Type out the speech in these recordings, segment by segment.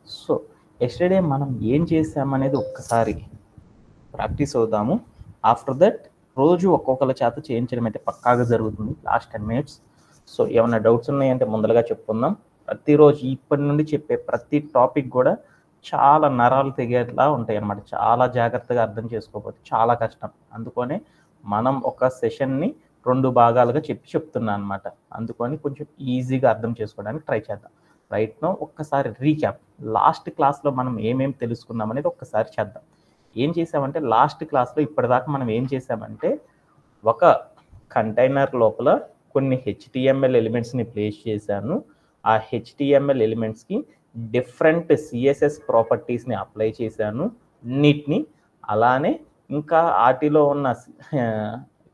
So yesterday మనం ఏం చేసామనేది ఒక్కసారి ప్రాక్టీస్ అవుదాము. ఆఫ్టర్ దట్ రోజు ఒక్కొక్కరి చేత చేయించడం అయితే పక్కాగా జరుగుతుంది లాస్ట్ 10 minutes. సో ఏమైనా డౌట్స్ ఉన్నాయంటే ముందరగా చెప్పుకుందాం. ప్రతిరోజు ఇప్పటి నుండి చెప్పే ప్రతి టాపిక్ కూడా చాలా నరాలు తెగేలా ఉంటాయి అన్నమాట. చాలా జాగ్రత్తగా అర్థం చేసుకోకపోతే చాలా కష్టం. అందుకనే మనం ఒక సెషన్ని 2 భాగాలుగా చెప్తున్నా అనమాట. అందుకని కొంచెం ఈజీగా అర్థం చేసుకోవడానికి ట్రై చేద్దాం. రైట్ నో ఒక్కసారి రీక్యాప్, లాస్ట్ క్లాస్లో మనం ఏమేమి తెలుసుకున్నాం అనేది ఒక్కసారి చేద్దాం. ఏం చేసామంటే లాస్ట్ క్లాస్లో ఇప్పటిదాకా మనం ఏం చేసామంటే ఒక కంటైనర్ లోపల కొన్ని HTML ఎలిమెంట్స్ని ప్లేస్ చేశాను. ఆ HTML ఎలిమెంట్స్కి డిఫరెంట్ CSS ప్రాపర్టీస్ని అప్లై చేశాను అన్నిటిని. అలానే ఇంకా వాటిలో ఉన్న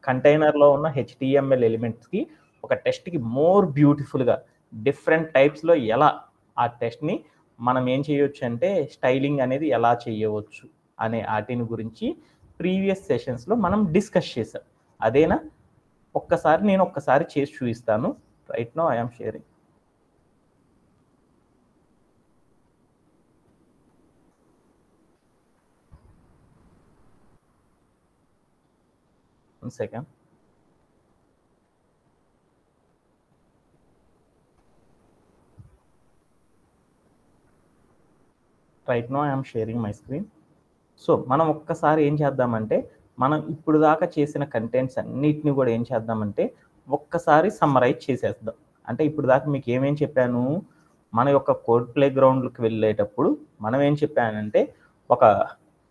కంటైనర్లో ఉన్న HTML ఎలిమెంట్స్కి ఒక టెస్ట్కి మోర్ బ్యూటిఫుల్గా డిఫరెంట్ టైప్స్లో ఎలా ఆ టెస్ట్ని మనం ఏం చేయవచ్చు అంటే స్టైలింగ్ అనేది ఎలా చేయవచ్చు అనే వాటిని గురించి ప్రీవియస్ సెషన్స్లో మనం డిస్కస్ చేసాం. అదేనా? నేను ఒక్కసారి చేసి చూపిస్తాను. Right now I'm sharing. One second. Right now I'm sharing my screen. So మనం ఒక్కసారి ఏం చేద్దామంటే మనం ఇప్పుడు దాకా చేసిన కంటెంట్స్ అన్నిటిని కూడా ఏం చేద్దామంటే ఒక్కసారి సమ్మరైజ్ చేసేద్దాం. అంటే ఇప్పుడు దాకా మీకు ఏమేం చెప్పాను, మన యొక్క కోడ్ ప్లే గ్రౌండ్కి వెళ్ళేటప్పుడు మనం ఏం చెప్పానంటే ఒక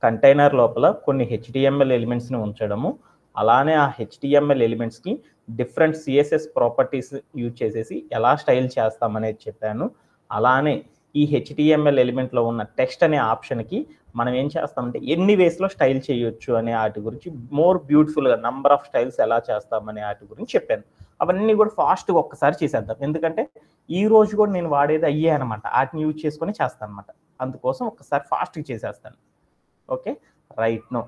కంటైనర్ లోపల కొన్ని HTML ఎలిమెంట్స్ని ఉంచడము, అలానే ఆ HTML ఎలిమెంట్స్కి డిఫరెంట్ CSS ప్రాపర్టీస్ యూజ్ చేసేసి ఎలా స్టైల్ చేస్తామనేది చెప్పాను. అలానే ఈ HTML ఎలిమెంట్లో ఉన్న టెక్స్ట్ అనే ఆప్షన్కి మనం ఏం చేస్తామంటే ఎన్ని వేస్లో స్టైల్ చేయొచ్చు అనే వాటి గురించి మోర్ బ్యూటిఫుల్గా నంబర్ ఆఫ్ స్టైల్స్ ఎలా చేస్తామనే వాటి గురించి చెప్పాను. అవన్నీ కూడా ఫాస్ట్గా ఒక్కసారి చేసేద్దాం. ఎందుకంటే ఈ రోజు కూడా నేను వాడేది అయ్యే అనమాట, వాటిని యూజ్ చేసుకొని చేస్తాను అనమాట. అందుకోసం ఒక్కసారి ఫాస్ట్గా చేసేస్తాను. Okay, right now.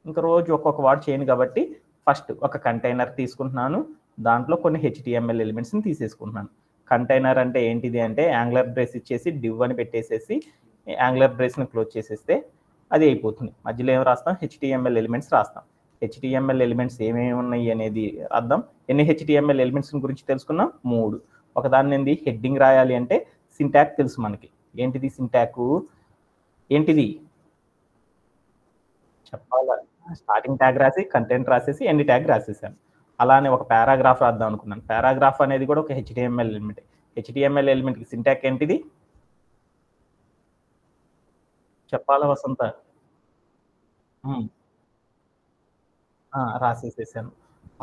ఇంకా రోజు ఒక్కొక్క వాడు చేయను కాబట్టి ఫస్ట్ ఒక కంటైనర్ తీసుకుంటున్నాను, దాంట్లో కొన్ని HTML ఎలిమెంట్స్ని తీసేసుకుంటున్నాను. కంటైనర్ అంటే ఏంటిది అంటే యాంగులర్ బ్రేస్ ఇచ్చేసి డివ్ అని పెట్టేసేసి యాంగులర్ బ్రేస్ని క్లోజ్ చేసేస్తే అది అయిపోతుంది. మధ్యలో ఏం రాస్తాం? HTML ఎలిమెంట్స్ రాస్తాం. HTML ఎలిమెంట్స్ ఏమేమి ఉన్నాయి అనేది రాద్దాం. ఎన్ని HTML ఎలిమెంట్స్ గురించి తెలుసుకున్నాం? 3. ఒకదాన్ని ఏంది హెడ్డింగ్ రాయాలి అంటే సింటాక్ తెలుసు మనకి. ఏంటిది సింటాకు? ఏంటిది చెప్పాలా? స్టార్టింగ్ ట్యాగ్ రాసి కంటెంట్ రాసేసి ఎండ్ ట్యాగ్ రాసేసాను. అలానే ఒక పారాగ్రాఫ్ రాద్దాం అనుకున్నాను. పారాగ్రాఫ్ అనేది కూడా ఒక HTML ఎలిమెంట్. HTML ఎలిమెంట్కి సింటాక్ ఏంటిది చెప్పాలా వసంత? రాసేసేసాను.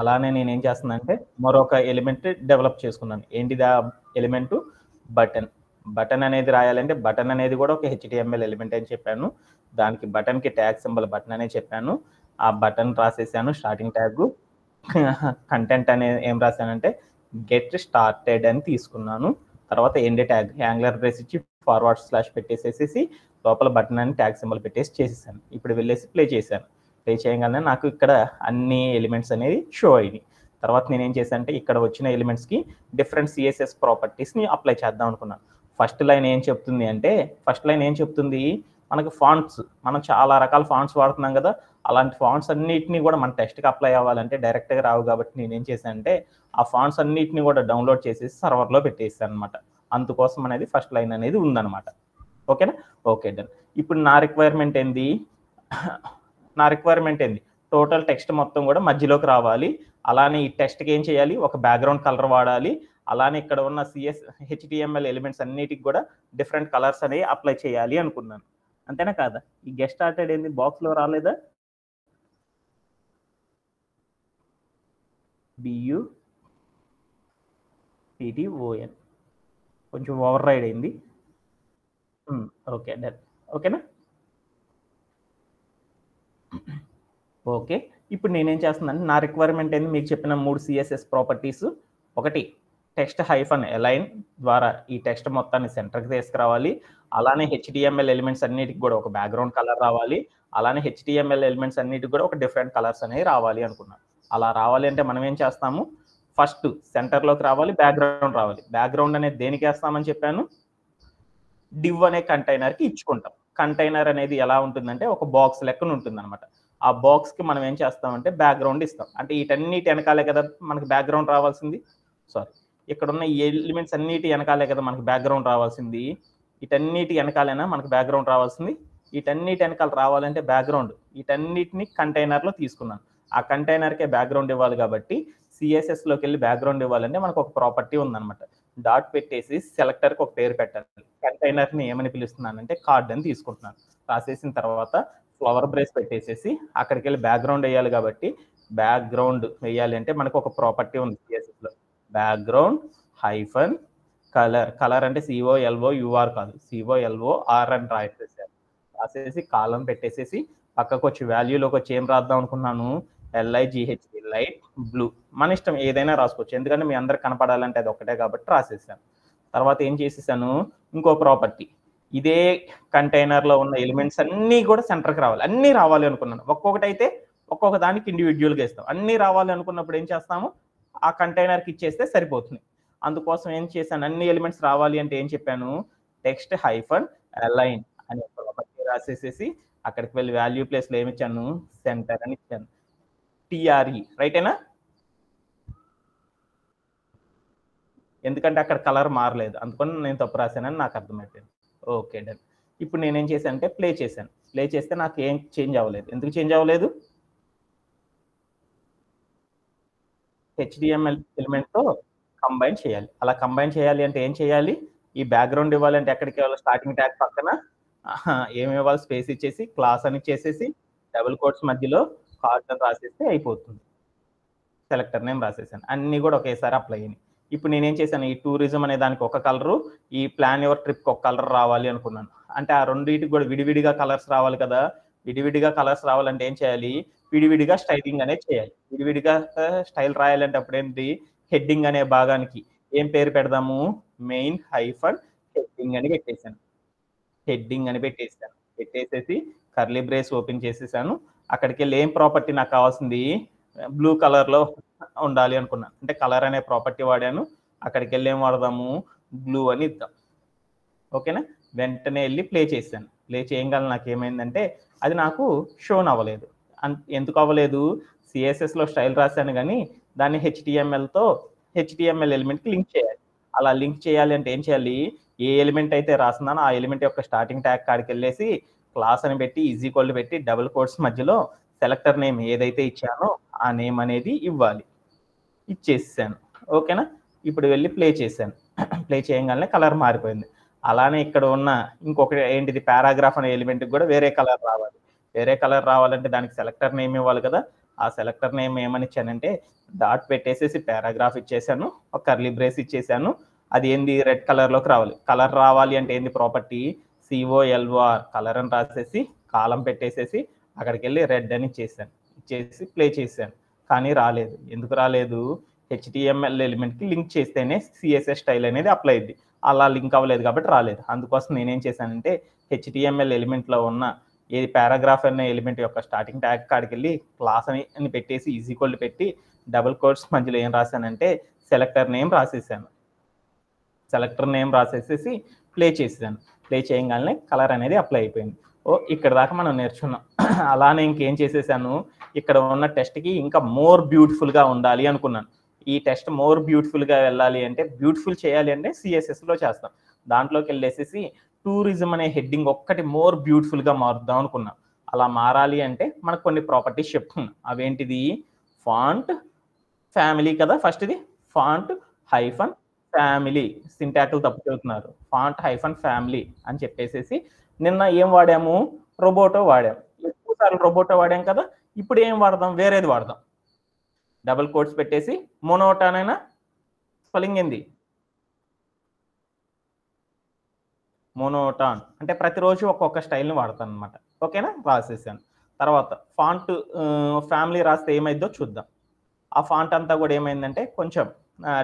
అలానే నేనేం చేస్తున్నానంటే మరొక ఎలిమెంట్ డెవలప్ చేసుకున్నాను. ఏంటిది ఆ ఎలిమెంటు? బటన్. బటన్ అనేది రాయాలంటే బటన్ అనేది కూడా ఒక HTML ఎలిమెంట్ అని చెప్పాను. దానికి బటన్కి ట్యాగ్ సింబల్ బటన్ అనే చెప్పాను. ఆ బటన్ రాసేసాను స్టార్టింగ్ ట్యాగ్. కంటెంట్ అనేది ఏం రాశానంటే గెట్ స్టార్టెడ్ అని తీసుకున్నాను. తర్వాత ఎండ్ ట్యాగ్ యాంగులర్ బ్రేస్ ఇచ్చి ఫార్వర్డ్ స్లాష్ పెట్టేసేసి లోపల బటన్ అని ట్యాగ్ సింబల్ పెట్టేసి చేసేసాను. ఇప్పుడు వెళ్ళేసి ప్లే చేశాను. ప్లే చేయగానే నాకు ఇక్కడ అన్ని ఎలిమెంట్స్ అనేవి షో అయినాయి. తర్వాత నేనేం చేశాను అంటే ఇక్కడ వచ్చిన ఎలిమెంట్స్కి డిఫరెంట్ CSS ప్రాపర్టీస్ని అప్లై చేద్దాం అనుకున్నాను. ఫస్ట్ లైన్ ఏం చెప్తుంది? మనకు ఫాంట్స్, మనం చాలా రకాల ఫాంట్స్ వాడుతున్నాం కదా, అలాంటి ఫాంట్స్ అన్నిటిని కూడా మన టెస్ట్కి అప్లై అవ్వాలంటే డైరెక్ట్గా రావు కాబట్టి నేనేం చేశానంటే ఆ ఫాంట్స్ అన్నిటిని కూడా డౌన్లోడ్ చేసేసి సర్వర్లో పెట్టేసాను అనమాట. అందుకోసం అనేది ఫస్ట్ లైన్ అనేది ఉందన్నమాట. ఓకేనా? Okay done. ఇప్పుడు నా రిక్వైర్మెంట్ ఏంది? టోటల్ టెక్స్ట్ మొత్తం కూడా మధ్యలోకి రావాలి. అలానే ఈ టెక్స్ట్కి ఏం చేయాలి? ఒక బ్యాక్గ్రౌండ్ కలర్ వాడాలి. అలానే ఇక్కడ ఉన్న HTML ఎలిమెంట్స్ అన్నిటికి కూడా డిఫరెంట్ కలర్స్ అనేవి అప్లై చేయాలి అనుకున్నాను. అంతేనా కాదా? ఈ గెట్ స్టార్టెడ్ ఏంది బాక్స్లో రాలేదా? BUTTON కొంచెం ఓవర్ రైడ్ అయింది. Okay done. ఓకేనా? ఓకే, ఇప్పుడు నేనేం చేస్తున్నాను, నా రిక్వైర్మెంట్ ఏంది? మీకు చెప్పిన 3 CSS ప్రాపర్టీస్. ఒకటి టెక్స్ట్ హైఫన్ అలైన్ ద్వారా ఈ టెక్స్ట్ మొత్తాన్ని సెంటర్కి తీసుకురావాలి. అలానే HTML ఎలిమెంట్స్ అన్నిటికి కూడా ఒక బ్యాక్గ్రౌండ్ కలర్ రావాలి. అలానే HTML ఎలిమెంట్స్ అన్నిటికి కూడా ఒక డిఫరెంట్ కలర్స్ అనేవి రావాలి అనుకున్నాను. అలా రావాలి అంటే మనం ఏం చేస్తాము? ఫస్ట్ సెంటర్లోకి రావాలి, బ్యాక్గ్రౌండ్ రావాలి. బ్యాక్గ్రౌండ్ అనేది దేనికి వేస్తామని చెప్పాను? డివ్ అనే కంటైనర్కి ఇచ్చుకుంటాం. కంటైనర్ అనేది ఎలా ఉంటుందంటే ఒక బాక్స్ లెక్కన ఉంటుందన్నమాట. ఆ బాక్స్కి మనం ఏం చేస్తామంటే బ్యాక్గ్రౌండ్ ఇస్తాం. అంటే వీటన్నిటి వెనకాలే కదా మనకి బ్యాక్గ్రౌండ్ రావాల్సింది. సారీ, ఇక్కడ ఉన్న ఈ ఎలిమెంట్స్ అన్నిటి వెనకాలే కదా మనకి బ్యాక్గ్రౌండ్ రావాల్సింది. వీటన్నిటి వెనకాలేనా మనకి బ్యాక్గ్రౌండ్ రావాల్సింది. వీటన్నిటి వెనకాల రావాలంటే బ్యాక్గ్రౌండ్ వీటన్నిటిని కంటైనర్లో తీసుకున్నాను. ఆ కంటైనర్కే బ్యాక్గ్రౌండ్ ఇవ్వాలి కాబట్టి సిఎస్ఎస్లోకి వెళ్ళి బ్యాక్గ్రౌండ్ ఇవ్వాలంటే మనకు ఒక ప్రాపర్టీ ఉందన్నమాట. డాట్ పెట్టేసి సెలెక్టర్కి ఒక పేరు పెట్టాలి. కంటైనర్ని ఏమని పిలుస్తున్నానంటే కార్డ్ అని తీసుకుంటున్నాను. రాసేసిన తర్వాత ఫ్లవర్ బ్రేస్ పెట్టేసేసి అక్కడికి వెళ్ళి బ్యాక్గ్రౌండ్ వేయాలి కాబట్టి బ్యాక్గ్రౌండ్ వేయాలి అంటే మనకు ఒక ప్రాపర్టీ ఉంది సిఎస్ఎస్లో. Background hyphen colour. కలర్ అంటే COLOUR కాదు, COLOR అని రాసేసి కాలం పెట్టేసేసి పక్కకు వచ్చి వాల్యూలోకి వచ్చి ఏం రాద్దాం అనుకున్నాను, LIGH లైట్ బ్లూ. మన ఇష్టం ఏదైనా రాసుకోవచ్చు, ఎందుకంటే మీ అందరికి కనపడాలంటే అది ఒకటే కాబట్టి రాసేసాను. తర్వాత ఏం చేసేసాను, ఇంకో ప్రాపర్టీ, ఇదే కంటైనర్లో ఉన్న ఎలిమెంట్స్ అన్నీ కూడా సెంటర్కి రావాలి. అన్నీ రావాలి అనుకున్నాను. ఒక్కొక్కటి అయితే ఒక్కొక్క దానికి ఇండివిజువల్గా ఇస్తాం. అన్నీ రావాలి అనుకున్నప్పుడు ఏం చేస్తాము, ఆ కంటైనర్కి ఇచ్చేస్తే సరిపోతుంది. అందుకోసం ఏం చేశాను, అన్ని ఎలిమెంట్స్ రావాలి అంటే ఏం చెప్పాను, టెక్స్ట్ హైఫన్ అలైన్ అనే ప్రాపర్టీ రాసేసేసి అక్కడికి వెళ్ళి వాల్యూ ప్లేస్లో ఏమి ఇచ్చాను, సెంటర్ అని ఇచ్చాను. TRE రైటేనా? ఎందుకంటే అక్కడ కలర్ మారలేదు, అందుకని నేను తప్పు రాశానని నాకు అర్థమైపోయింది. Okay done. ఇప్పుడు నేనేం చేశాను అంటే ప్లే చేశాను. ప్లే చేస్తే నాకు ఏం చేంజ్ అవ్వలేదు. ఎందుకు చేంజ్ అవ్వలేదు, HTML ఎలిమెంట్తో కంబైన్ చేయాలి. అలా కంబైన్ చేయాలి అంటే ఏం చేయాలి, ఈ బ్యాక్గ్రౌండ్ ఇవ్వాలంటే ఎక్కడికి ఇవ్వాలి, స్టార్టింగ్ ట్యాగ్ పక్కన ఏమి ఇవ్వాలి, స్పేస్ ఇచ్చేసి క్లాస్ అని ఇచ్చేసేసి డబుల్ కోట్స్ మధ్యలో కార్డ్ అని రాసేస్తే అయిపోతుంది. సెలెక్టర్ నేమ్ రాసేసాను. అన్నీ కూడా ఒకేసారి అప్లై అయినాయి. ఇప్పుడు నేనేం చేశాను, ఈ టూరిజం అనే దానికి ఒక కలరు, ఈ ప్లాన్ యువర్ ట్రిప్కి ఒక కలర్ రావాలి అనుకున్నాను. అంటే ఆ రెండింటికి కూడా విడివిడిగా కలర్స్ రావాలి కదా. విడివిడిగా కలర్స్ రావాలంటే ఏం చేయాలి, విడివిడిగా స్టైలింగ్ అనేది చేయాలి. విడివిడిగా స్టైల్ రాయాలంటే అప్పుడు ఏంటి, హెడ్డింగ్ అనే భాగానికి ఏం పేరు పెడదాము, మెయిన్ హైఫన్ హెడ్డింగ్ అని పెట్టేశాను. హెడ్డింగ్ అని పెట్టేసేసి కర్లీ బ్రేస్ ఓపెన్ చేసేసాను. అక్కడికి వెళ్ళి ఏం ప్రాపర్టీ నాకు కావాల్సింది, బ్లూ కలర్లో ఉండాలి అనుకున్నాను. అంటే కలర్ అనే ప్రాపర్టీ వాడాను. అక్కడికి వెళ్ళి ఏం వాడదాము, బ్లూ అని ఇద్దాం. ఓకేనా? వెంటనే వెళ్ళి ప్లే చేశాను. ప్లే చేయగల నాకు ఏమైందంటే అది నాకు షోన్ అవ్వలేదు. ఎందుకు అవ్వలేదు, సిఎస్ఎస్లో స్టైల్ రాశాను కానీ దాన్ని HTML ఎలిమెంట్కి లింక్ చేయాలి. అలా లింక్ చేయాలి అంటే ఏం చేయాలి, ఏ ఎలిమెంట్ అయితే రాస్తున్నానో ఆ ఎలిమెంట్ యొక్క స్టార్టింగ్ ట్యాగ్ కాడికి వెళ్ళేసి క్లాస్ అని పెట్టి ఈక్వల్ పెట్టి డబుల్ కోట్స్ మధ్యలో సెలెక్టర్ నేమ్ ఏదైతే ఇచ్చానో ఆ నేమ్ అనేది ఇవ్వాలి. ఇచ్చేసాను. ఓకేనా? ఇప్పుడు వెళ్ళి ప్లే చేశాను. ప్లే చేయగానే కలర్ మారిపోయింది. అలానే ఇక్కడ ఉన్న ఇంకొకటి ఏంటిది, పారాగ్రాఫ్ అనే ఎలిమెంట్కి కూడా వేరే కలర్ రావాలి. వేరే కలర్ రావాలంటే దానికి సెలెక్టర్ నేమ్ ఇవ్వాలి కదా. ఆ సెలెక్టర్ నేమ్ ఏమని ఇచ్చానంటే డాట్ పెట్టేసేసి పారాగ్రాఫ్ ఇచ్చేసాను, ఒక కర్లీ బ్రేస్ ఇచ్చేసాను. అది ఏంది, రెడ్ కలర్లోకి రావాలి. కలర్ రావాలి అంటే ఏంది ప్రాపర్టీ, COLOR కలర్ అని రాసేసి కాలం పెట్టేసేసి అక్కడికి వెళ్ళి రెడ్ అని ఇచ్చేసి ప్లే చేశాను. కానీ రాలేదు. ఎందుకు రాలేదు, HTML ఎలిమెంట్కి లింక్ చేస్తేనే CSS స్టైల్ అనేది అప్లై అయింది. అలా లింక్ అవ్వలేదు కాబట్టి రాలేదు. అందుకోసం నేనేం చేశానంటే HTML ఎలిమెంట్లో ఉన్న ఏది పారాగ్రాఫ్ అనే ఎలిమెంట్ యొక్క స్టార్టింగ్ ట్యాగ్ కాడికి వెళ్ళి క్లాస్ అని పెట్టేసి ఈక్వల్ పెట్టి డబుల్ కోట్స్ మధ్యలో ఏం రాశానంటే సెలెక్టర్ నేమ్ రాసేసాను. సెలెక్టర్ నేమ్ రాసేసేసి ప్లే చేసాను. ప్లే చేయగానే కలర్ అనేది అప్లై అయిపోయింది. ఇక్కడ దాకా మనం నేర్చుకున్నాం. అలానే ఇంకేం చేసేసాను, ఇక్కడ ఉన్న టెస్ట్కి ఇంకా మోర్ బ్యూటిఫుల్గా ఉండాలి అనుకున్నాను. ఈ టెస్ట్ మోర్ బ్యూటిఫుల్గా వెళ్ళాలి అంటే, బ్యూటిఫుల్ చేయాలి అంటే సిఎస్ఎస్లో చేస్తాం. దాంట్లోకి వెళ్ళేసేసి టూరిజం అనే హెడ్డింగ్ ఒక్కటి మోర్ బ్యూటిఫుల్గా మారుద్దాం అనుకున్నాం. అలా మారాలి అంటే మనకు కొన్ని ప్రాపర్టీస్ చెప్తున్నాం. అవేంటిది, ఫాంట్ ఫ్యామిలీ కదా ఫస్ట్ది, ఫాంట్ హైఫన్ ఫ్యామిలీ. సింటాక్లు తప్పు చెబుతున్నారు. ఫాంట్ హైఫన్ ఫ్యామిలీ అని చెప్పేసేసి నిన్న ఏం వాడాము, రోబోటో వాడాం. ఎక్కువసార్లు రోబోటో వాడాం కదా. ఇప్పుడు ఏం వాడదాం, వేరేది వాడదాం. డబుల్ కోట్స్ పెట్టేసి మోనోటాన్ అయినా స్పెల్లింగ్ ఏంది, మోనోటాన్ అంటే ప్రతిరోజు ఒక్కొక్క స్టైల్ని వాడతాను అనమాట. ఓకేనా? రాసేసాను. తర్వాత ఫాంట్ ఫ్యామిలీ రాస్తే ఏమైందో చూద్దాం. ఆ ఫాంట్ అంతా కూడా ఏమైందంటే కొంచెం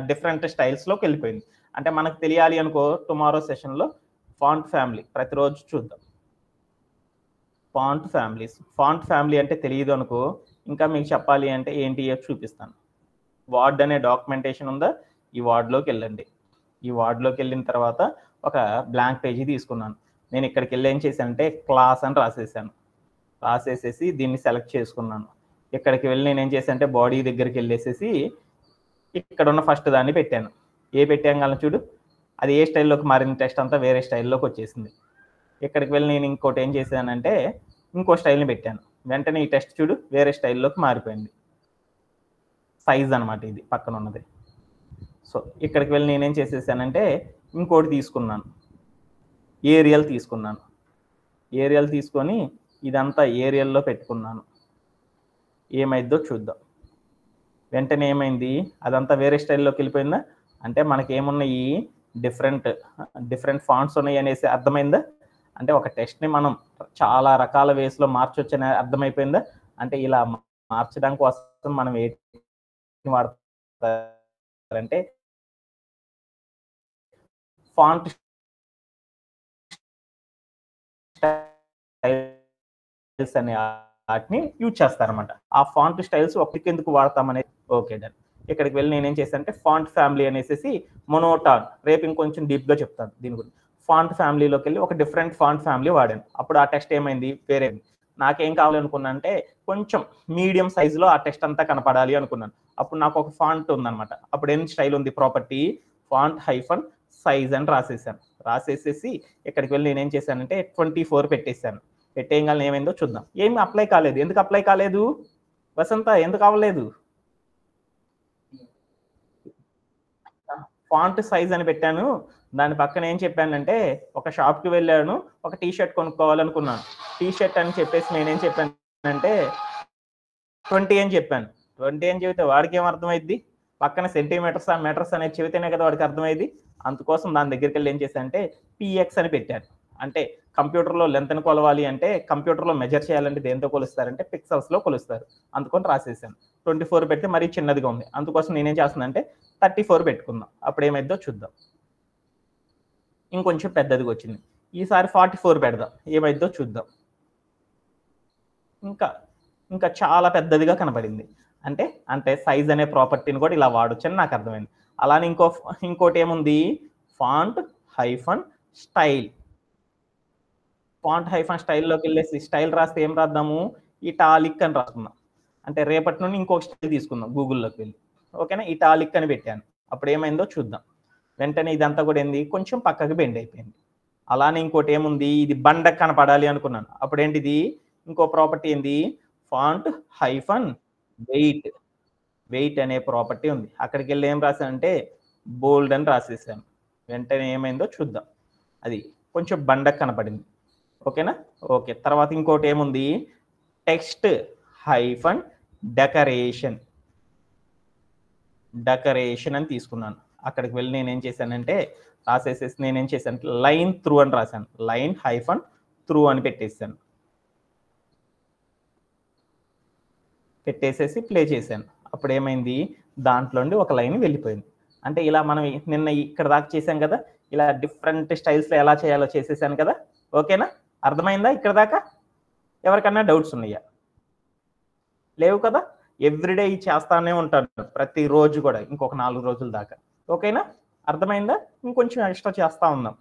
డిఫరెంట్ స్టైల్స్లోకి వెళ్ళిపోయింది. అంటే మనకు తెలియాలి అనుకో, టుమారో సెషన్లో ఫాంట్ ఫ్యామిలీ ప్రతిరోజు చూద్దాం. ఫాంట్ ఫ్యామిలీ అంటే తెలియదు అనుకో, ఇంకా మీకు చెప్పాలి అంటే ఏంటి చూపిస్తాను. వార్డ్ అనే డాక్యుమెంటేషన్ ఉందా, ఈ వార్డ్లోకి వెళ్ళండి. ఈ వార్డ్లోకి వెళ్ళిన తర్వాత ఒక బ్లాంక్ పేజీ తీసుకున్నాను. నేను ఇక్కడికి వెళ్ళి ఏం చేశానంటే క్లాస్ అని రాసేసాను. రాసేసేసి దీన్ని సెలెక్ట్ చేసుకున్నాను. ఇక్కడికి వెళ్ళి నేను ఏం చేశానంటే బాడీ దగ్గరికి వెళ్ళేసేసి ఇక్కడ ఉన్న ఫస్ట్ దాన్ని పెట్టాను. పెట్టాను చూడు, అది ఏ స్టైల్లోకి మారింది, టెక్స్ట్ అంతా వేరే స్టైల్లోకి వచ్చేసింది. ఇక్కడికి వెళ్ళి నేను ఇంకోటి ఏం చేశానంటే ఇంకో స్టైల్ని పెట్టాను. వెంటనే ఈ టెక్స్ట్ చూడు వేరే స్టైల్లోకి మారిపోయింది. సైజ్ అనమాట ఇది పక్కన ఉన్నది. సో ఇక్కడికి వెళ్ళి నేనేం చేసేసానంటే ఇంకోటి తీసుకున్నాను, ఏరియల్ తీసుకున్నాను. ఏరియల్ తీసుకొని ఇదంతా ఏరియల్లో పెట్టుకున్నాను. ఏమైందో చూద్దాం. వెంటనే ఏమైంది, అదంతా వేరే స్టైల్లోకి వెళ్ళిపోయిందా? అంటే మనకి ఏమున్నాయి, డిఫరెంట్ ఫాంట్స్ ఉన్నాయి అనేసి అర్థమైందా? అంటే ఒక టెక్స్ట్ని మనం చాలా రకాల వేస్లో మార్చొచ్చు అని అర్థమైపోయిందా? అంటే ఇలా మార్చడం కోసం మనం ఏంటి వాడతారంటే ఫాంట్ స్టైల్స్ అనే వాటిని యూజ్ చేస్తారన్నమాట. ఆ ఫాంట్ స్టైల్స్ ఒకరికి ఎందుకు వాడతామనేది ఓకే డన్. ఇక్కడికి వెళ్ళి నేనేం చేశానంటే ఫాంట్ ఫ్యామిలీ అనేసి మొనోటాన్, రేపు ఇంకొంచెం డీప్గా చెప్తాను దీని గురించి. ఫాంట్ ఫ్యామిలీలోకి వెళ్ళి ఒక డిఫరెంట్ ఫాంట్ ఫ్యామిలీ వాడాను. అప్పుడు ఆ టెక్స్ట్ ఏమైంది, వేరే. నాకేం కావాలనుకున్నా అంటే కొంచెం మీడియం సైజులో ఆ టెక్స్ట్ అంతా కనపడాలి అనుకున్నాను. అప్పుడు నాకు ఒక ఫాంట్ ఉందన్నమాట. అప్పుడు ఏం స్టైల్ ఉంది, ప్రాపర్టీ ఫాంట్ హైఫన్ సైజ్ అని రాసేసాను. రాసేసేసి ఇక్కడికి వెళ్ళి నేనేం చేశానంటే 24 పెట్టేశాను. పెట్టేయగానే ఏమైందో చూద్దాం. ఏమి అప్లై కాలేదు. ఎందుకు అప్లై కాలేదు వసంత, ఎందుకు అవ్వలేదు? ఫాంట్ సైజ్ అని పెట్టాను. దాని పక్కన ఏం చెప్పానంటే ఒక షాప్కి వెళ్ళాను, ఒక టీ షర్ట్ కొనుక్కోవాలనుకున్నాను. టీ షర్ట్ అని చెప్పేసి నేనేం చెప్పానంటే 20 అని చెప్పాను. 20 అని చెబితే వాడికి ఏం అర్థమైద్ది? పక్కన సెంటీమీటర్స్ మీటర్స్ అనేది చెబితేనే కదా వాడికి అర్థమైంది. అందుకోసం దాని దగ్గరికి వెళ్ళి ఏం చేశానంటే పిఎక్స్ అని పెట్టాను. అంటే కంప్యూటర్లో లెంత్ని కొలవాలి అంటే, కంప్యూటర్లో మెజర్ చేయాలంటే దేంతో కొలుస్తారంటే పిక్సెల్స్లో కొలుస్తారు. అందుకొని రాసేసాను. 24 పెడితే మరీ చిన్నదిగా ఉంది. అందుకోసం నేనేం చేస్తున్నానంటే 34 పెట్టుకుందాం. అప్పుడు ఏమైందో చూద్దాం. ఇంకొంచెం పెద్దదిగా వచ్చింది. ఈసారి 44 పెడదాం. ఏమైందో చూద్దాం. ఇంకా చాలా పెద్దదిగా కనబడింది. అంటే సైజ్ అనే ప్రాపర్టీని కూడా ఇలా వాడొచ్చు అని నాకు అర్థమైంది. అలానే ఇంకోటి ఏముంది, font hyphen style. Font hyphen స్టైల్లోకి వెళ్ళేసి స్టైల్ రాస్తే ఏం రాద్దాము, ఇటాలిక్ అని రాసుకుందాం. అంటే రేపటి నుండి ఇంకొక స్టైల్ తీసుకుందాం గూగుల్లోకి వెళ్ళి. ఓకేనా, ఇటాలిక్ అని పెట్టాను. అప్పుడు ఏమైందో చూద్దాం. వెంటనే ఇదంతా కూడా ఏంది, కొంచెం పక్కకి బెండ్ అయిపోయింది. అలానే ఇంకోటి ఏముంది, ఇది బండ కనపడాలి అనుకున్నాను. అప్పుడు ఏంటిది, ఇంకో ప్రాపర్టీ ఏంది, ఫాంట్ హైఫన్ వెయిట్ అనే ప్రాపర్టీ ఉంది. అక్కడికి వెళ్ళి ఏం రాశానంటే బోల్డ్ అని రాసేసాను. వెంటనే ఏమైందో చూద్దాం. అది కొంచెం బండ కనపడింది. ఓకేనా, ఓకే. తర్వాత ఇంకోటి ఏముంది, టెక్స్ట్ హైఫన్ డెకరేషన్ అని తీసుకున్నాను. అక్కడికి వెళ్ళి నేనేం చేశానంటే రాసేసేసి నేనేం చేశాను, లైన్ త్రూ అని రాశాను. లైన్ హైఫన్ త్రూ అని పెట్టేసేసి ప్లే చేశాను. అప్పుడు ఏమైంది, దాంట్లో నుండి ఒక లైన్ వెళ్ళిపోయింది. అంటే ఇలా మనం నిన్న ఇక్కడ దాకా చేశాం కదా, ఇలా డిఫరెంట్ స్టైల్స్లో ఎలా చేయాలో చేసేసాను కదా. ఓకేనా, అర్థమైందా ఇక్కడ దాకా? ఎవరికన్నా డౌట్స్ ఉన్నాయా? లేవు కదా. ఎవ్రీడే చేస్తానే ఉంటాను, ప్రతిరోజు కూడా, ఇంకొక 4 రోజుల దాకా. ఓకేనా, అర్థమైందా? ఇంకొంచెం ఎక్స్ట్రా చేస్తూ ఉందాం.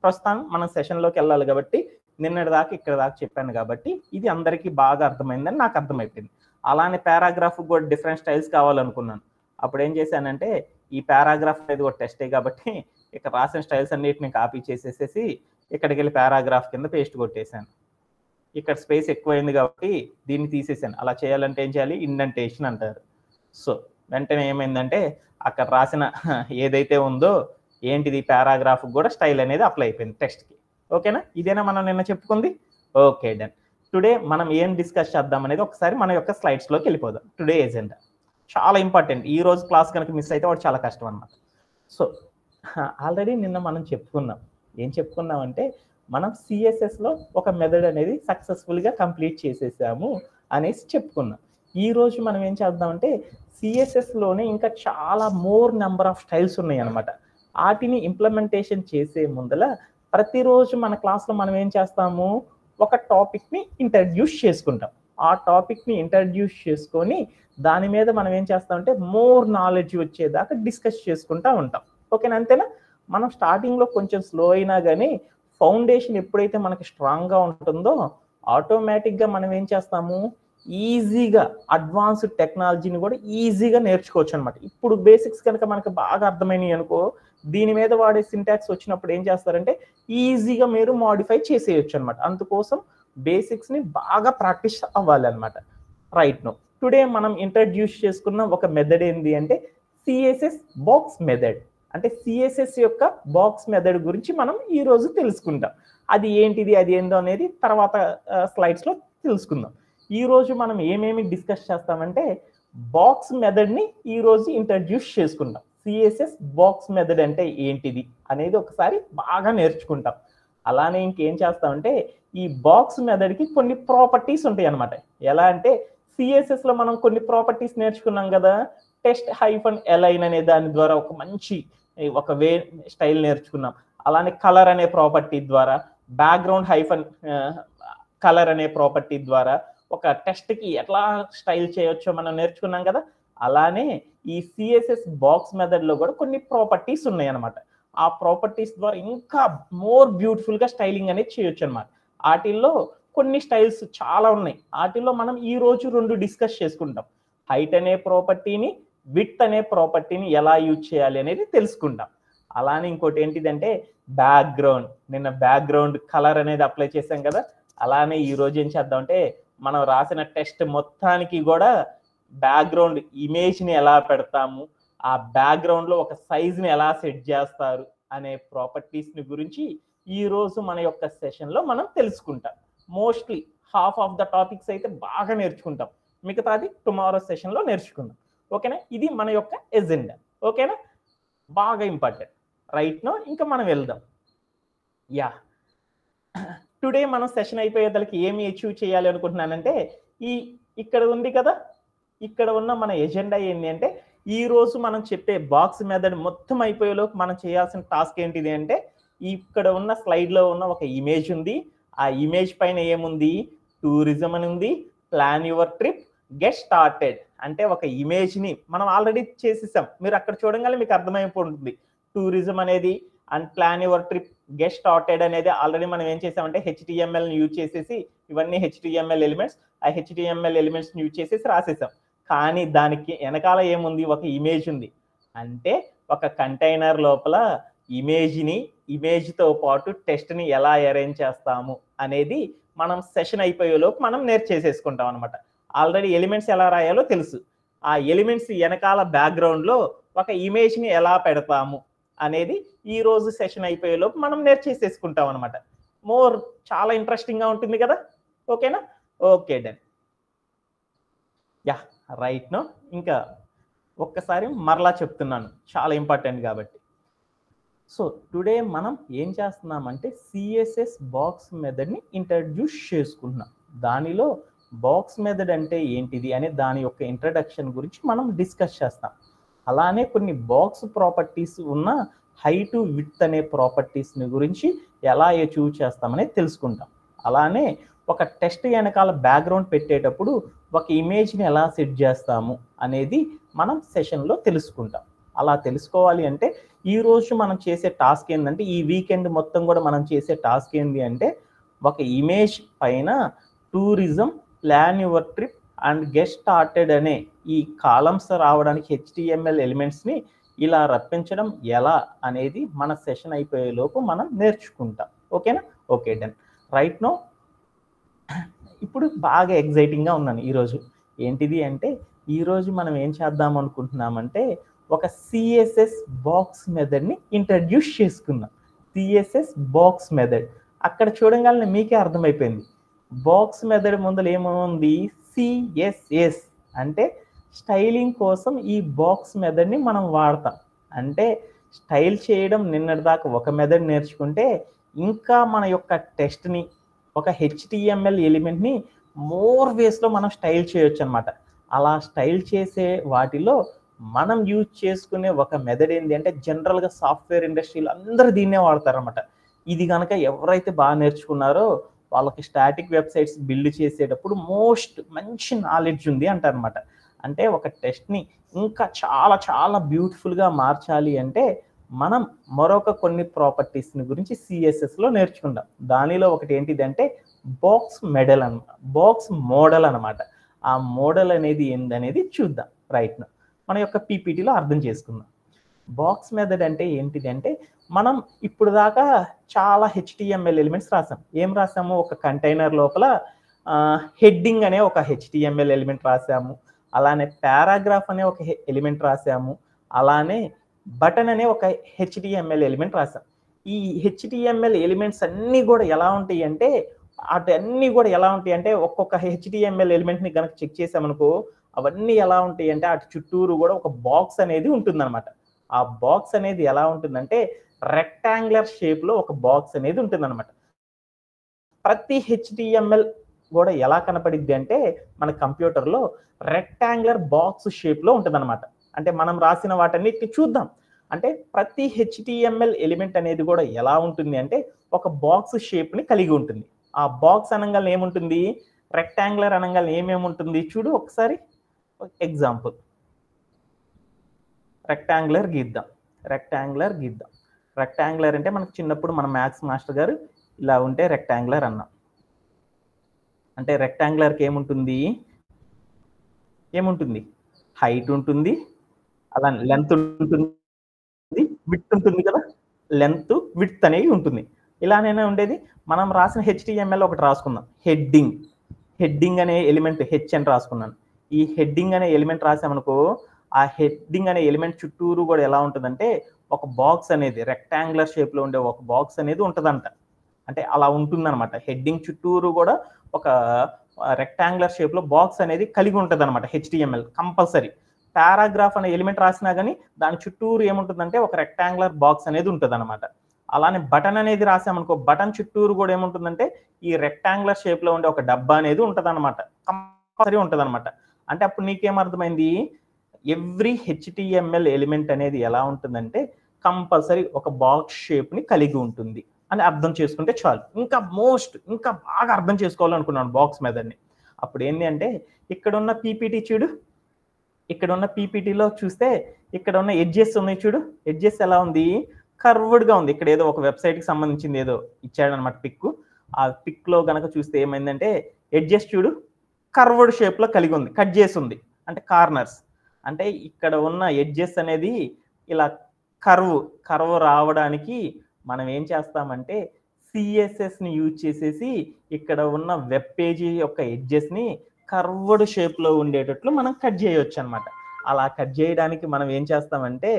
ప్రస్తుతం మనం సెషన్లోకి వెళ్ళాలి కాబట్టి నిన్నటి దాకా ఇక్కడ దాకా చెప్పాను కాబట్టి ఇది అందరికీ బాగా అర్థమైందని నాకు అర్థమైపోయింది. అలానే పారాగ్రాఫ్ కూడా డిఫరెంట్ స్టైల్స్ కావాలనుకున్నాను. అప్పుడు ఏం చేశానంటే ఈ పారాగ్రాఫ్ అనేది ఒక టెస్టే కాబట్టి ఇక్కడ రాసిన స్టైల్స్ అన్నిటిని కాపీ చేసేసేసి ఇక్కడికి వెళ్ళి పారాగ్రాఫ్ కింద పేస్ట్ కొట్టేశాను. ఇక్కడ స్పేస్ ఎక్కువైంది కాబట్టి దీన్ని తీసేసాను. అలా చేయాలంటే ఏం చేయాలి, ఇండెంటేషన్ అంటారు. సో వెంటనే ఏమైందంటే అక్కడ రాసిన ఏదైతే ఉందో ఏంటిది, పారాగ్రాఫ్ కూడా స్టైల్ అనేది అప్లై అయిపోయింది టెక్స్ట్కి. ఓకేనా, ఇదేనా మనం నిన్న చెప్పుకుంది? Okay done. టుడే మనం ఏం డిస్కస్ చేద్దాం అనేది ఒకసారి మన యొక్క స్లైడ్స్లోకి వెళ్ళిపోదాం. టుడే ఎజెండా చాలా ఇంపార్టెంట్. ఈ రోజు క్లాస్ కనుక మిస్ అయితే వాడు చాలా కష్టం అన్నమాట. సో ఆల్రెడీ నిన్న మనం చెప్పుకున్నాం. ఏం చెప్పుకున్నాం అంటే మనం సిఎస్ఎస్లో ఒక మెథడ్ అనేది సక్సెస్ఫుల్గా కంప్లీట్ చేసేసాము అనేసి చెప్పుకున్నాం. ఈరోజు మనం ఏం చేద్దామంటే సిఎస్ఎస్లోనే ఇంకా చాలా మోర్ నెంబర్ ఆఫ్ స్టైల్స్ ఉన్నాయి అన్నమాట. వాటిని ఇంప్లిమెంటేషన్ చేసే ముందల ప్రతిరోజు మన క్లాస్లో మనం ఏం చేస్తాము, ఒక టాపిక్ని ఇంట్రడ్యూస్ చేసుకుంటాం. ఆ టాపిక్ని ఇంట్రడ్యూస్ చేసుకొని దాని మీద మనం ఏం చేస్తామంటే మోర్ నాలెడ్జ్ వచ్చేదాకా డిస్కస్ చేసుకుంటూ ఉంటాం. ఓకేనా, అంతేనా? మనం స్టార్టింగ్లో కొంచెం స్లో అయినా కానీ ఫౌండేషన్ ఎప్పుడైతే మనకి స్ట్రాంగ్గా ఉంటుందో ఆటోమేటిక్గా మనం ఏం చేస్తాము, ఈజీగా అడ్వాన్స్డ్ టెక్నాలజీని కూడా ఈజీగా నేర్చుకోవచ్చు అనమాట. ఇప్పుడు బేసిక్స్ కనుక మనకు బాగా అర్థమైనవి అనుకో, దీని మీద వాడే సింటాక్స్ వచ్చినప్పుడు ఏం చేస్తారంటే ఈజీగా మీరు మాడిఫై చేసేయచ్చు అనమాట. అందుకోసం బేసిక్స్ని బాగా ప్రాక్టీస్ అవ్వాలి అనమాట. రైట్ నో టుడే మనం ఇంట్రడ్యూస్ చేసుకున్న ఒక మెథడ్ ఏంటి అంటే సిఎస్ఎస్ బాక్స్ మెథడ్. అంటే సిఎస్ఎస్ యొక్క బాక్స్ మెథడ్ గురించి మనం ఈరోజు తెలుసుకుంటాం. అది ఏంటిది, అది ఏందో అనేది తర్వాత స్లైడ్స్లో తెలుసుకుందాం. ఈరోజు మనం ఏమేమి డిస్కస్ చేస్తామంటే బాక్స్ మెథడ్ని ఈరోజు ఇంట్రడ్యూస్ చేసుకుంటాం. సిఎస్ఎస్ బాక్స్ మెథడ్ అంటే ఏంటిది అనేది ఒకసారి బాగా నేర్చుకుంటాం. అలానే ఇంకేం చేస్తామంటే ఈ బాక్స్ మెథడ్కి కొన్ని ప్రాపర్టీస్ ఉంటాయి అన్నమాట. ఎలా అంటే సిఎస్ఎస్లో మనం కొన్ని ప్రాపర్టీస్ నేర్చుకున్నాం కదా, టెస్ట్ హైఫన్ ఎలైన్ అనే దాని ద్వారా ఒక మంచి ఒక వే స్టైల్ నేర్చుకున్నాం. అలానే కలర్ అనే ప్రాపర్టీ ద్వారా, బ్యాక్గ్రౌండ్ హైఫన్ కలర్ అనే ప్రాపర్టీ ద్వారా ఒక టెస్ట్కి ఎట్లా స్టైల్ చేయొచ్చో మనం నేర్చుకున్నాం కదా. అలానే ఈ సిఎస్ఎస్ బాక్స్ మెథడ్లో కూడా కొన్ని ప్రాపర్టీస్ ఉన్నాయి అనమాట. ఆ ప్రాపర్టీస్ ద్వారా ఇంకా మోర్ బ్యూటిఫుల్గా స్టైలింగ్ అనేది చేయొచ్చు అనమాట. వాటిల్లో కొన్ని స్టైల్స్ చాలా ఉన్నాయి. వాటిల్లో మనం ఈ రోజు 2 డిస్కస్ చేసుకుంటాం. హైట్ అనే ప్రాపర్టీని, విడ్త్ అనే ప్రాపర్టీని ఎలా యూజ్ చేయాలి అనేది తెలుసుకుంటాం. అలానే ఇంకోటి ఏంటిదంటే బ్యాక్గ్రౌండ్. నిన్న బ్యాక్గ్రౌండ్ కలర్ అనేది అప్లై చేసాం కదా. అలానే ఈ రోజు ఏం చేద్దామంటే మనం రాసిన టెస్ట్ మొత్తానికి కూడా బ్యాక్గ్రౌండ్ ఇమేజ్ని ఎలా పెడతాము, ఆ బ్యాక్గ్రౌండ్లో ఒక సైజ్ని ఎలా సెట్ చేస్తారు అనే ప్రాపర్టీస్ని గురించి ఈరోజు మన యొక్క సెషన్లో మనం తెలుసుకుంటాం. Mostly half of the topics అయితే బాగా నేర్చుకుంటాం, మిగతాది టుమారో సెషన్లో నేర్చుకుందాం. ఓకేనా, ఇది మన యొక్క ఎజెండా. ఓకేనా, బాగా ఇంపార్టెంట్. రైట్ నో ఇంకా మనం వెళ్దాం. యా, టుడే మనం సెషన్ అయిపోయేదానికి ఏమి అచీవ్ చేయాలి అనుకుంటున్నానంటే ఇక్కడ ఉంది కదా, ఇక్కడ ఉన్న మన ఎజెండా ఏంటి అంటే ఈరోజు మనం చెప్పే బాక్స్ మెథడ్ మొత్తం అయిపోయేలోపు మనం చేయాల్సిన టాస్క్ ఏంటిది అంటే ఇక్కడ ఉన్న స్లైడ్లో ఉన్న ఒక ఇమేజ్ ఉంది. ఆ ఇమేజ్ పైన ఏముంది, టూరిజం అని ఉంది, plan your trip, get started. అంటే ఒక ఇమేజ్ని మనం ఆల్రెడీ చేసేసాం, మీరు అక్కడ చూడగానే మీకు అర్థమైపోతుంది. టూరిజం అనేది and plan your trip, get started అనేది ఆల్రెడీ మనం ఏం చేసామంటే హెచ్టిఎంఎల్ని యూజ్ చేసేసి, ఇవన్నీ హెచ్టిఎంఎల్ ఎలిమెంట్స్, ఆ హెచ్టిఎంఎల్ ఎలిమెంట్స్ని యూజ్ చేసేసి రాసేసాం. కానీ దానికి వెనకాల ఏముంది, ఒక ఇమేజ్ ఉంది. అంటే ఒక కంటైనర్ లోపల ఇమేజ్తో పాటు టెస్ట్ని ఎలా అరేంజ్ చేస్తాము అనేది మనం సెషన్ అయిపోయేలోపు మనం నేర్చేసేసుకుంటాం అనమాట. ఆల్రెడీ ఎలిమెంట్స్ ఎలా రాయాలో తెలుసు. ఆ ఎలిమెంట్స్ వెనకాల బ్యాక్గ్రౌండ్లో ఒక ఇమేజ్ని ఎలా పెడతాము అనేది ఈ రోజు సెషన్ అయిపోయేలోపు మనం నేర్చేసేసుకుంటాం అనమాట. చాలా ఇంట్రెస్టింగ్గా ఉంటుంది కదా. ఓకేనా, okay done. Ya, right now ఇంకా ఒక్కసారి మరలా చెప్తున్నాను, చాలా ఇంపార్టెంట్ కాబట్టి. సో టుడే మనం ఏం చేస్తున్నామంటే సిఎస్ఎస్ బాక్స్ మెథడ్ని ఇంట్రడ్యూస్ చేసుకుంటున్నాం. దానిలో బాక్స్ మెథడ్ అంటే ఏంటిది అనే దాని యొక్క ఇంట్రడక్షన్ గురించి మనం డిస్కస్ చేస్తాం. అలానే కొన్ని బాక్స్ ప్రాపర్టీస్ ఉన్న హైట్ విడ్త్ అనే ప్రాపర్టీస్ని గురించి ఎలా అచీవ్ చేస్తామనేది తెలుసుకుంటాం. అలానే ఒక టెస్ట్ వెనకాల బ్యాక్గ్రౌండ్ పెట్టేటప్పుడు ఒక ఇమేజ్ని ఎలా సెట్ చేస్తాము అనేది మనం సెషన్లో తెలుసుకుంటాం. అలా తెలుసుకోవాలి అంటే ఈరోజు మనం చేసే టాస్క్ ఏంటంటే, ఈ వీకెండ్ మొత్తం కూడా మనం చేసే టాస్క్ ఏంటి అంటే ఒక ఇమేజ్ పైన tourism, plan your trip and get started అనే ఈ కాలమ్స్ రావడానికి హెచ్టిఎంఎల్ ఎలిమెంట్స్ని ఇలా రప్పించడం ఎలా అనేది మన సెషన్ అయిపోయేలోపు మనం నేర్చుకుంటాం. ఓకేనా, ఓకే డన్. రైట్ నో ఇప్పుడు బాగా ఎగ్జైటింగ్గా ఉన్నాను ఈరోజు. ఏంటిది అంటే ఈరోజు మనం ఏం చేద్దాం అనుకుంటున్నామంటే ఒక సిఎస్ఎస్ బాక్స్ మెథడ్ని ఇంట్రడ్యూస్ చేసుకుందాం. సిఎస్ఎస్ బాక్స్ మెథడ్ అక్కడ చూడగానే మీకే అర్థమైపోయింది. బాక్స్ మెథడ్ ముందర ఏముంది, సిఎస్ఎస్ అంటే స్టైలింగ్ కోసం ఈ బాక్స్ మెథడ్ని మనం వాడతాం. అంటే స్టైల్ చేయడం నిన్నటిదాకా ఒక మెథడ్ నేర్చుకుంటే ఇంకా మన యొక్క టెస్ట్ని ఒక హెచ్టిఎంఎల్ ఎలిమెంట్ని మోర్ వేస్లో మనం స్టైల్ చేయొచ్చు అనమాట. అలా స్టైల్ చేసే వాటిలో మనం యూజ్ చేసుకునే ఒక మెథడ్ ఏంటి అంటే జనరల్గా సాఫ్ట్వేర్ ఇండస్ట్రీలో అందరూ దీన్నే వాడతారనమాట. ఇది కనుక ఎవరైతే బాగా నేర్చుకున్నారో వాళ్ళకి స్టాటిక్ వెబ్సైట్స్ బిల్డ్ చేసేటప్పుడు మంచి నాలెడ్జ్ ఉంది అంటారనమాట. అంటే ఒక టెస్ట్ని ఇంకా చాలా చాలా బ్యూటిఫుల్గా మార్చాలి అంటే మనం మరొక కొన్ని ప్రాపర్టీస్ని గురించి సిఎస్ఎస్లో నేర్చుకుందాం. దానిలో ఒకటి ఏంటిదంటే బాక్స్ మోడల్ అనమాట. ఆ మోడల్ అనేది ఏందనేది చూద్దాం రైట్ నా. మన యొక్క పీపీటీలో అర్థం చేసుకుందాం. బాక్స్ మెథడ్ అంటే ఏంటిది అంటే మనం ఇప్పుడు దాకా చాలా హెచ్టిఎంఎల్ ఎలిమెంట్స్ రాసాం. ఏం రాసాము? ఒక కంటైనర్ లోపల హెడ్డింగ్ అనే ఒక హెచ్టిఎంఎల్ ఎలిమెంట్ రాసాము, అలానే పారాగ్రాఫ్ అనే ఒక ఎలిమెంట్ రాసాము, అలానే బటన్ అనే ఒక హెచ్టిఎంఎల్ ఎలిమెంట్ రాసాం. ఈ హెచ్టిఎంఎల్ ఎలిమెంట్స్ అన్నీ కూడా ఎలా ఉంటాయి అంటే అన్నీ కూడా ఎలా ఉంటాయి అంటే ఒక్కొక్క హెచ్టిఎంఎల్ ఎలిమెంట్ని కనుక చెక్ చేసామనుకో అవన్నీ ఎలా ఉంటాయి అంటే అటు చుట్టూరు కూడా ఒక బాక్స్ అనేది ఉంటుందన్నమాట. ఆ బాక్స్ అనేది ఎలా ఉంటుందంటే రెక్టాంగులర్ షేప్లో ఒక బాక్స్ అనేది ఉంటుందన్నమాట. ప్రతి హెచ్టిఎంఎల్ కూడా ఎలా కనపడిద్ది అంటే మన కంప్యూటర్లో రెక్టాంగులర్ బాక్స్ షేప్లో ఉంటుందన్నమాట. అంటే మనం రాసిన వాటన్నిటిని చూద్దాం. అంటే ప్రతి హెచ్టిఎంఎల్ ఎలిమెంట్ అనేది కూడా ఎలా ఉంటుంది అంటే ఒక బాక్స్ షేప్ని కలిగి ఉంటుంది. ఆ బాక్స్ అనగానే ఏముంటుంది? రెక్టాంగులర్ అనగానే ఏమేముంటుంది చూడు ఒకసారి. ఎగ్జాంపుల్ రెక్టాంగులర్ గీద్దాం. రెక్టాంగులర్ అంటే మనకు చిన్నప్పుడు మన మ్యాథ్స్ మాస్టర్ గారు ఇలా ఉంటే రెక్టాంగులర్ అన్నాం. అంటే రెక్టాంగులర్కి ఏముంటుంది? హైట్ ఉంటుంది, అలా లెంత్ ఉంటుంది, విడ్త్ ఉంటుంది కదా, లెంత్ విడ్త్ అనేవి ఉంటుంది. ఇలానైనా ఉండేది. మనం రాసిన హెచ్టిఎంఎల్ ఒకటి రాసుకుందాం. హెడ్డింగ్ అనే ఎలిమెంట్ హెచ్ అని రాసుకున్నాను. ఈ హెడ్డింగ్ అనే ఎలిమెంట్ రాసామనుకో ఆ హెడ్డింగ్ అనే ఎలిమెంట్ చుట్టూరు కూడా ఎలా ఉంటుందంటే ఒక బాక్స్ అనేది రెక్టాంగులర్ షేప్లో ఉండే ఒక బాక్స్ అనేది ఉంటుందంట. అంటే అలా ఉంటుందన్నమాట. హెడ్డింగ్ చుట్టూరు కూడా ఒక రెక్టాంగులర్ షేప్లో బాక్స్ అనేది కలిగి ఉంటుంది అనమాట హెచ్టిఎంఎల్ కంపల్సరీ. పారాగ్రాఫ్ అనే ఎలిమెంట్ రాసినా కానీ దాని చుట్టూరు ఏముంటుందంటే ఒక రెక్టాంగులర్ బాక్స్ అనేది ఉంటుంది అనమాట. అలానే బటన్ అనేది రాసామనుకో బటన్ చుట్టూరు కూడా ఏముంటుందంటే ఈ రెక్టాంగులర్ షేప్లో ఉండే ఒక డబ్బా అనేది ఉంటుంది అనమాట. కంపల్సరీ ఉంటుంది అనమాట. అంటే అప్పుడు నీకేమర్థమైంది? ఎవ్రీ హెచ్టిఎంఎల్ ఎలిమెంట్ అనేది ఎలా ఉంటుందంటే కంపల్సరీ ఒక బాక్స్ షేప్ని కలిగి ఉంటుంది అని అర్థం చేసుకుంటే చాలు. ఇంకా బాగా అర్థం చేసుకోవాలనుకున్నాను బాక్స్ మెథడ్ని. అప్పుడు ఏంటి అంటే ఇక్కడ ఉన్న పీపీటీ చూడు. ఇక్కడ ఉన్న పీపీటీలో చూస్తే ఇక్కడ ఉన్న ఎడ్జెస్ ఉన్నాయి చూడు. ఎడ్జెస్ ఎలా ఉంది? కర్వ్డ్గా ఉంది. ఇక్కడ ఏదో ఒక వెబ్సైట్కి సంబంధించింది ఏదో ఇచ్చాడనమాట పిక్. ఆ పిక్లో కనుక చూస్తే ఏమైందంటే ఎడ్జెస్ చూడు కర్వ్డ్ షేప్లో కలిగి ఉంది, కట్ చేసి ఉంది. అంటే కార్నర్స్ అంటే ఇక్కడ ఉన్న ఎడ్జెస్ అనేది ఇలా కర్వ్ రావడానికి మనం ఏం చేస్తామంటే సిఎస్ఎస్ని యూజ్ చేసేసి ఇక్కడ ఉన్న వెబ్ పేజీ యొక్క ఎడ్జెస్ని కర్వ్డ్ షేప్లో ఉండేటట్లు మనం కట్ చేయొచ్చు అనమాట. అలా కట్ చేయడానికి మనం ఏం చేస్తామంటే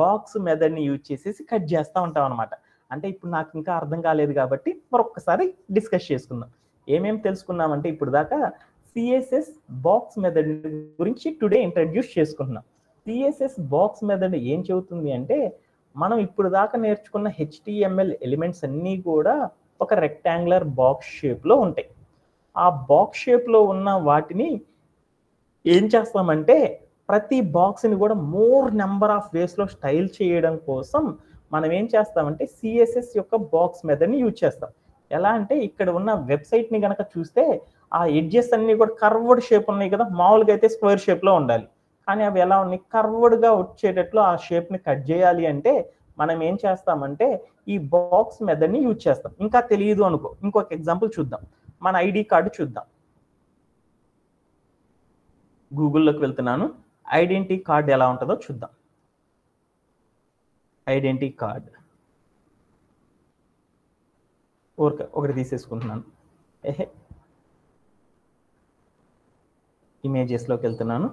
బాక్స్ మెథడ్ని యూజ్ చేసేసి కట్ చేస్తూ ఉంటాం అనమాట. అంటే ఇప్పుడు నాకు ఇంకా అర్థం కాలేదు కాబట్టి మరొకసారి డిస్కస్ చేసుకుందాం. ఏమేమి తెలుసుకున్నామంటే ఇప్పుడు దాకా సిఎస్ఎస్ బాక్స్ మెథడ్ గురించి టుడే ఇంట్రడ్యూస్ చేసుకుంటున్నాం. సిఎస్ఎస్ బాక్స్ మెథడ్ ఏం చెబుతుంది అంటే మనం ఇప్పుడు దాకా నేర్చుకున్న హెచ్టిఎంఎల్ ఎలిమెంట్స్ అన్నీ కూడా ఒక రెక్టాంగులర్ బాక్స్ షేప్లో ఉంటాయి. ఆ బాక్స్ షేప్లో ఉన్న వాటిని ఏం చేస్తామంటే ప్రతి బాక్స్ని కూడా మోర్ నెంబర్ ఆఫ్ వేస్లో స్టైల్ చేయడం కోసం మనం ఏం చేస్తామంటే సిఎస్ఎస్ యొక్క బాక్స్ మెథడ్ని యూజ్ చేస్తాం. ఎలా అంటే ఇక్కడ ఉన్న వెబ్సైట్ని కనుక చూస్తే ఆ ఎడ్జెస్ అన్నీ కూడా కర్వ్డ్ షేప్ ఉన్నాయి కదా. మామూలుగా అయితే స్క్వేర్ షేప్లో ఉండాలి, కానీ అవి ఎలా ఉన్నాయి? కర్వ్డ్గా వచ్చేటట్లు ఆ షేప్ని కట్ చేయాలి అంటే మనం ఏం చేస్తామంటే ఈ బాక్స్ మెథడ్ని యూజ్ చేస్తాం. ఇంకా తెలియదు అనుకో ఇంకొక ఎగ్జాంపుల్ చూద్దాం. మన ఐడి కార్డు చూద్దాం. గూగుల్లోకి వెళ్తున్నాను. ఐడెంటిటీ కార్డ్ ఎలా ఉంటుందో చూద్దాం. ఐడెంటిటీ కార్డ్ ఒకటి తీసేసుకుంటున్నాను. ఇమేజెస్లోకి వెళ్తున్నాను.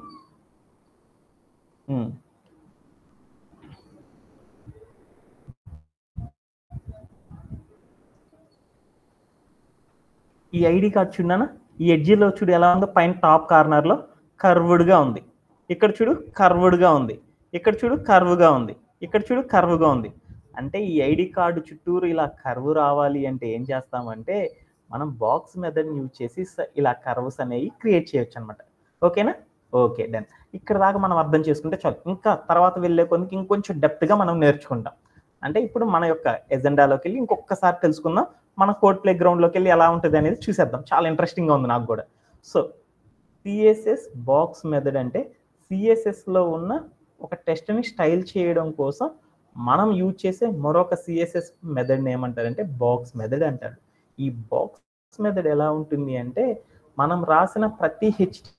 ఈ ఐడి కార్డ్ చూడనా? ఈ ఎడ్జిలో చూడు ఎలా ఉందో, పైన టాప్ కార్నర్లో కర్వ్డ్గా ఉంది. ఇక్కడ చూడు కర్వ్డ్గా ఉంది. ఇక్కడ చూడు కర్వ్గా ఉంది. ఇక్కడ చూడు కర్వ్గా ఉంది. అంటే ఈ ఐడి కార్డు చుట్టూరు ఇలా కర్వ్ రావాలి అంటే ఏం చేస్తామంటే మనం బాక్స్ మెథడ్ని యూజ్ చేసి ఇలా కర్వ్స్ అనేవి క్రియేట్ చేయొచ్చు అనమాట. ఓకేనా? Okay done. ఇక్కడ దాకా మనం అర్థం చేసుకుంటే చాలు. ఇంకా తర్వాత వెళ్ళే కొద్దికి ఇంకొంచెం డెప్త్గా మనం నేర్చుకుంటాం. అంటే ఇప్పుడు మన యొక్క ఎజెండాలోకి వెళ్ళి ఇంకొకసారి తెలుసుకుందాం. మన కోడ్ ప్లే గ్రౌండ్లోకి వెళ్ళి ఎలా ఉంటుంది అనేది చూసేద్దాం. చాలా ఇంట్రెస్టింగ్గా ఉంది నాకు కూడా. సో సిఎస్ఎస్ బాక్స్ మెథడ్ అంటే సిఎస్ఎస్లో ఉన్న ఒక టెస్ట్ని స్టైల్ చేయడం కోసం మనం యూజ్ చేసే మరొక సిఎస్ఎస్ మెథడ్ని ఏమంటారంటే బాక్స్ మెథడ్ అంటారు. ఈ బాక్స్ మెథడ్ ఎలా ఉంటుంది అంటే మనం రాసిన ప్రతి హెచ్టిఎంఎల్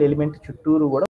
ఎలిమెంట్ చుట్టూరు కూడా